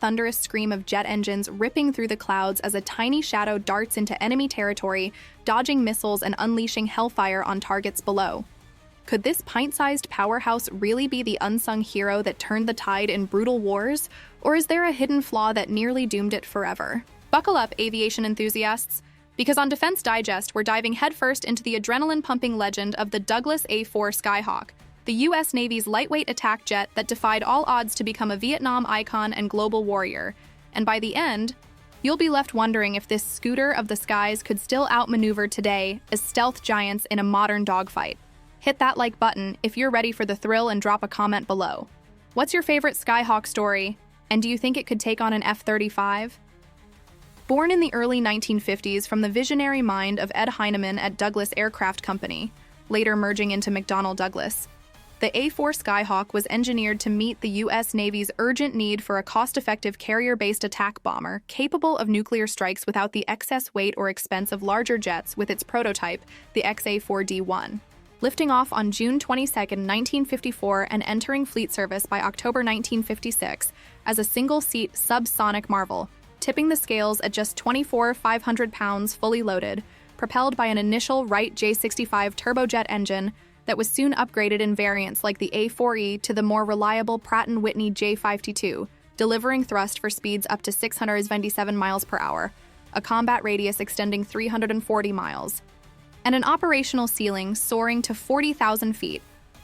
thunderous scream of jet engines ripping through the clouds as a tiny shadow darts into enemy territory, dodging missiles and unleashing hellfire on targets below. Could this pint-sized powerhouse really be the unsung hero that turned the tide in brutal wars, or is there a hidden flaw that nearly doomed it forever? Buckle up, aviation enthusiasts, because on Defense Digest, we're diving headfirst into the adrenaline-pumping legend of the Douglas A-4 Skyhawk, the U.S. Navy's lightweight attack jet that defied all odds to become a Vietnam icon and global warrior. And by the end, you'll be left wondering if this scooter of the skies could still outmaneuver today as stealth giants in a modern dogfight. Hit that like button if you're ready for the thrill and drop a comment below. What's your favorite Skyhawk story, and do you think it could take on an F-35? Born in the early 1950s from the visionary mind of Ed Heinemann at Douglas Aircraft Company, later merging into McDonnell Douglas, the A-4 Skyhawk was engineered to meet the U.S. Navy's urgent need for a cost-effective carrier-based attack bomber capable of nuclear strikes without the excess weight or expense of larger jets with its prototype, the XA-4D1. Lifting off on June 22, 1954 and entering fleet service by October 1956 as a single-seat subsonic marvel, tipping the scales at just 24,500 pounds fully loaded, propelled by an initial Wright J65 turbojet engine that was soon upgraded in variants like the A4E to the more reliable Pratt & Whitney J52, delivering thrust for speeds up to 627 miles per hour, a combat radius extending 340 miles, and an operational ceiling soaring to 40,000 feet,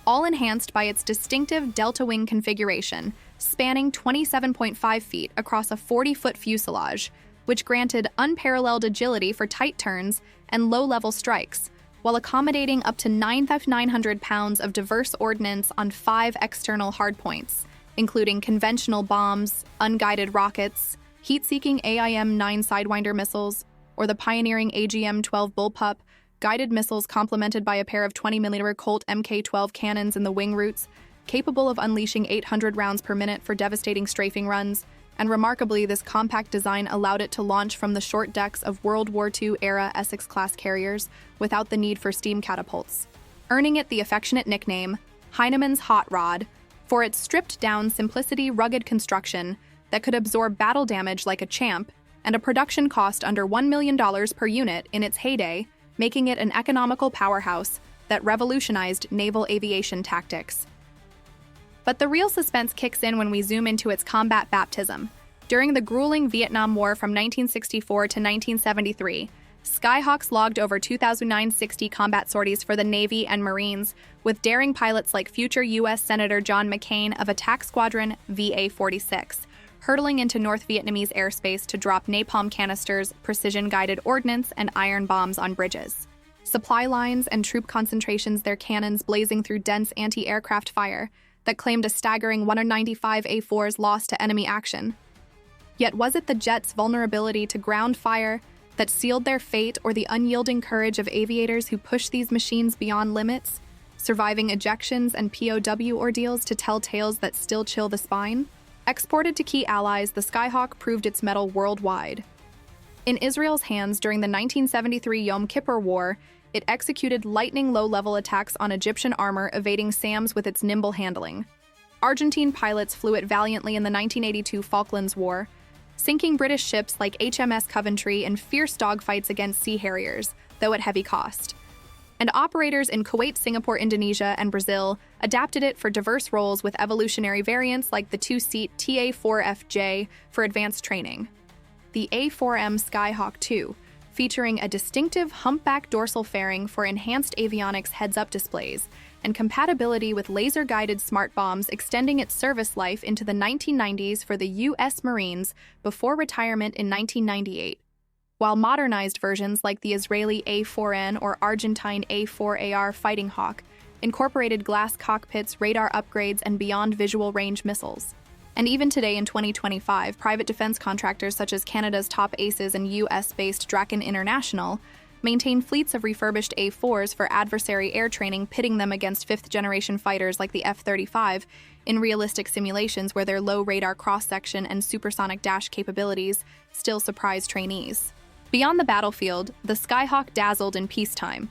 all enhanced by its distinctive delta wing configuration, spanning 27.5 feet across a 40-foot fuselage, which granted unparalleled agility for tight turns and low-level strikes, while accommodating up to 9,900 pounds of diverse ordnance on 5 external hardpoints, including conventional bombs, unguided rockets, heat-seeking AIM-9 Sidewinder missiles, or the pioneering AGM-12 Bullpup, guided missiles complemented by a pair of 20mm Colt Mk-12 cannons in the wing roots, capable of unleashing 800 rounds per minute for devastating strafing runs, and remarkably, this compact design allowed it to launch from the short decks of World War II-era Essex-class carriers without the need for steam catapults, earning it the affectionate nickname Heinemann's Hot Rod for its stripped-down simplicity, rugged construction that could absorb battle damage like a champ, and a production cost under $1 million per unit in its heyday, making it an economical powerhouse that revolutionized naval aviation tactics. But the real suspense kicks in when we zoom into its combat baptism. During the grueling Vietnam War from 1964 to 1973, Skyhawks logged over 2,960 combat sorties for the Navy and Marines, with daring pilots like future U.S. Senator John McCain of Attack Squadron VA-46, hurtling into North Vietnamese airspace to drop napalm canisters, precision-guided ordnance, and iron bombs on bridges. Supply lines and troop concentrations, their cannons blazing through dense anti-aircraft fire that claimed a staggering 195 A4s lost to enemy action. Yet was it the jets' vulnerability to ground fire that sealed their fate, or the unyielding courage of aviators who pushed these machines beyond limits, surviving ejections and POW ordeals to tell tales that still chill the spine? Exported to key allies, the Skyhawk proved its mettle worldwide. In Israel's hands during the 1973 Yom Kippur War, it executed lightning low-level attacks on Egyptian armor, evading SAMs with its nimble handling. Argentine pilots flew it valiantly in the 1982 Falklands War, sinking British ships like HMS Coventry in fierce dogfights against Sea Harriers, though at heavy cost. And operators in Kuwait, Singapore, Indonesia, and Brazil adapted it for diverse roles with evolutionary variants like the 2-seat TA-4FJ for advanced training. The A4M Skyhawk II, featuring a distinctive humpback dorsal fairing for enhanced avionics heads-up displays, and compatibility with laser-guided smart bombs, extending its service life into the 1990s for the U.S. Marines before retirement in 1998, while modernized versions like the Israeli A4N or Argentine A4AR Fighting Hawk incorporated glass cockpits, radar upgrades, and beyond visual range missiles. And even today in 2025, private defense contractors such as Canada's top aces and US-based Draken International maintain fleets of refurbished A4s for adversary air training, pitting them against fifth-generation fighters like the F-35 in realistic simulations where their low radar cross-section and supersonic dash capabilities still surprise trainees. Beyond the battlefield, the Skyhawk dazzled in peacetime.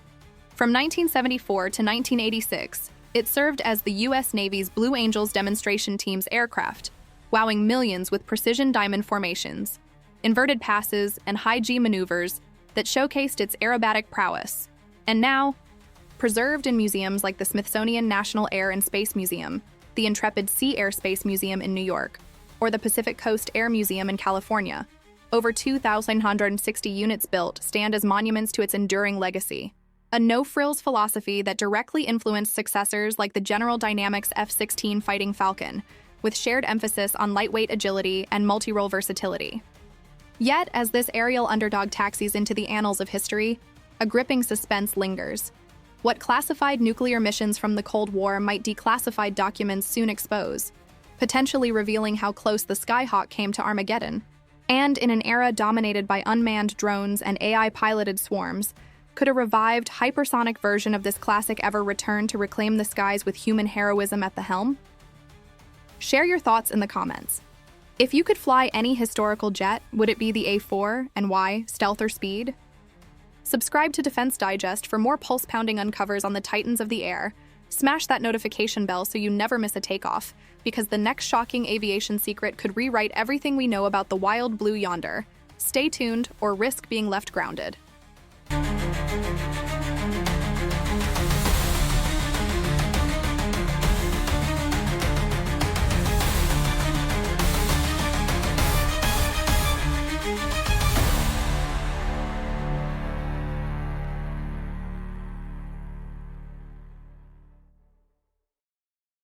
From 1974 to 1986, it served as the U.S. Navy's Blue Angels demonstration team's aircraft, wowing millions with precision diamond formations, inverted passes, and high-G maneuvers that showcased its aerobatic prowess. And now, preserved in museums like the Smithsonian National Air and Space Museum, the Intrepid Sea Air Space Museum in New York, or the Pacific Coast Air Museum in California, over 2,160 units built stand as monuments to its enduring legacy. A no-frills philosophy that directly influenced successors like the General Dynamics F-16 Fighting Falcon, with shared emphasis on lightweight agility and multi-role versatility. Yet, as this aerial underdog taxis into the annals of history, a gripping suspense lingers. What classified nuclear missions from the Cold War might declassified documents soon expose, potentially revealing how close the Skyhawk came to Armageddon. And in an era dominated by unmanned drones and AI-piloted swarms, could a revived, hypersonic version of this classic ever return to reclaim the skies with human heroism at the helm? Share your thoughts in the comments. If you could fly any historical jet, would it be the A-4, and why, stealth or speed? Subscribe to Defense Digest for more pulse-pounding uncovers on the titans of the air. Smash that notification bell so you never miss a takeoff, because the next shocking aviation secret could rewrite everything we know about the wild blue yonder. Stay tuned or risk being left grounded.